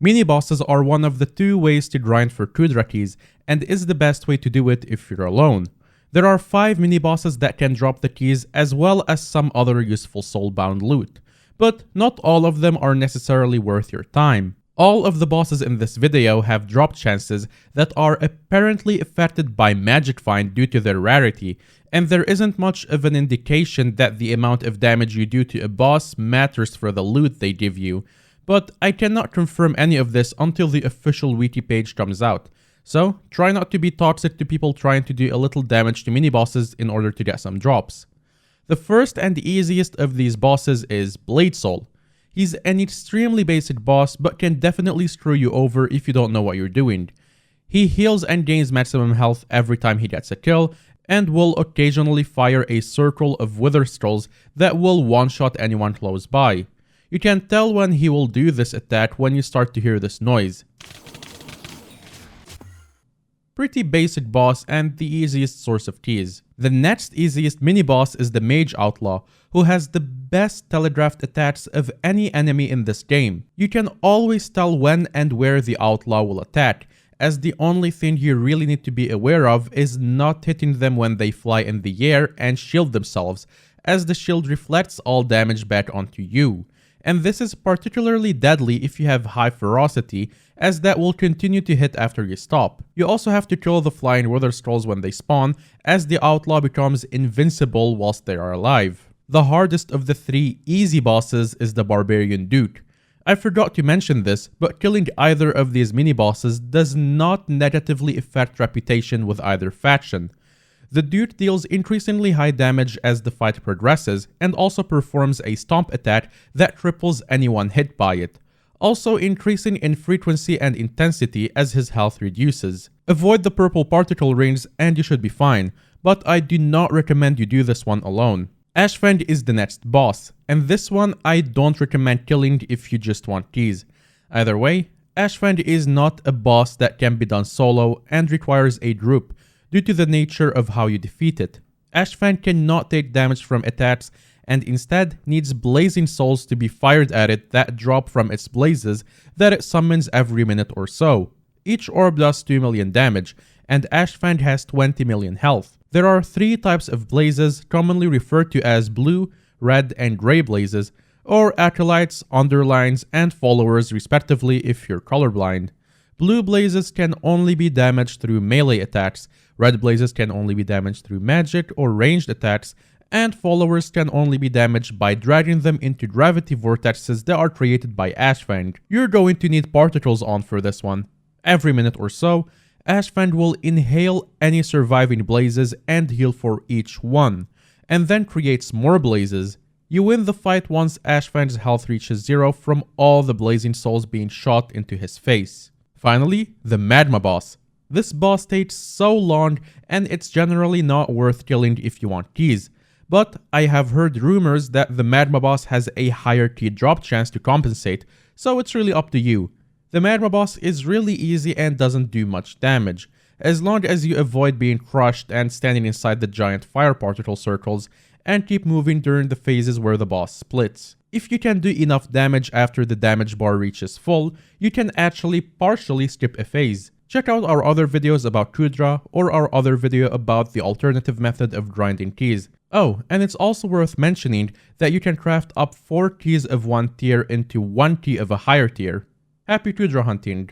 Mini-bosses are one of the two ways to grind for Kuudra keys, and is the best way to do it if you're alone. There are 5 mini-bosses that can drop the keys as well as some other useful soulbound loot, but not all of them are necessarily worth your time. All of the bosses in this video have drop chances that are apparently affected by magic find due to their rarity, and there isn't much of an indication that the amount of damage you do to a boss matters for the loot they give you, but I cannot confirm any of this until the official wiki page comes out. So try not to be toxic to people trying to do a little damage to mini-bosses in order to get some drops. The first and easiest of these bosses is Bladesole. He's an extremely basic boss, but can definitely screw you over if you don't know what you're doing. He heals and gains maximum health every time he gets a kill, and will occasionally fire a circle of wither scrolls that will one-shot anyone close by. You can tell when he will do this attack when you start to hear this noise. Pretty basic boss and the easiest source of keys. The next easiest mini-boss is the Mage Outlaw, who has the best telegraphed attacks of any enemy in this game. You can always tell when and where the Outlaw will attack, as the only thing you really need to be aware of is not hitting them when they fly in the air and shield themselves, as the shield reflects all damage back onto you. And this is particularly deadly if you have high ferocity, as that will continue to hit after you stop. You also have to kill the flying wither scrolls when they spawn, as the Outlaw becomes invincible whilst they are alive. The hardest of the 3 easy bosses is the Barbarian Dude. I forgot to mention this, but killing either of these mini-bosses does not negatively affect reputation with either faction. The dude deals increasingly high damage as the fight progresses, and also performs a stomp attack that cripples anyone hit by it, also increasing in frequency and intensity as his health reduces. Avoid the purple particle rings and you should be fine, but I do not recommend you do this one alone. Ashvan is the next boss, and this one I don't recommend killing if you just want keys. Either way, Ashvan is not a boss that can be done solo and requires a group, due to the nature of how you defeat it. Ashvan cannot take damage from attacks and instead needs blazing souls to be fired at it that drop from its blazes that it summons every minute or so. Each orb does 2 million damage, and Ashvan has 20 million health. There are 3 types of blazes, commonly referred to as blue, red, and grey blazes, or acolytes, underlines, and followers respectively if you're colorblind. Blue blazes can only be damaged through melee attacks, red blazes can only be damaged through magic or ranged attacks, and followers can only be damaged by dragging them into gravity vortexes that are created by Ashvan. You're going to need particles on for this one. Every minute or so, Ashvan will inhale any surviving blazes and heal for each one, and then creates more blazes. You win the fight once Ashvan's health reaches 0 from all the blazing souls being shot into his face. Finally, the Magma boss. This boss takes so long and it's generally not worth killing if you want keys, but I have heard rumors that the Magma boss has a higher key drop chance to compensate, so it's really up to you. The Magma boss is really easy and doesn't do much damage, as long as you avoid being crushed and standing inside the giant fire particle circles and keep moving during the phases where the boss splits. If you can do enough damage after the damage bar reaches full, you can actually partially skip a phase. Check out our other videos about Kuudra or our other video about the alternative method of grinding keys. Oh, and it's also worth mentioning that you can craft up 4 keys of one tier into 1 key of a higher tier. Happy Kuudra hunting!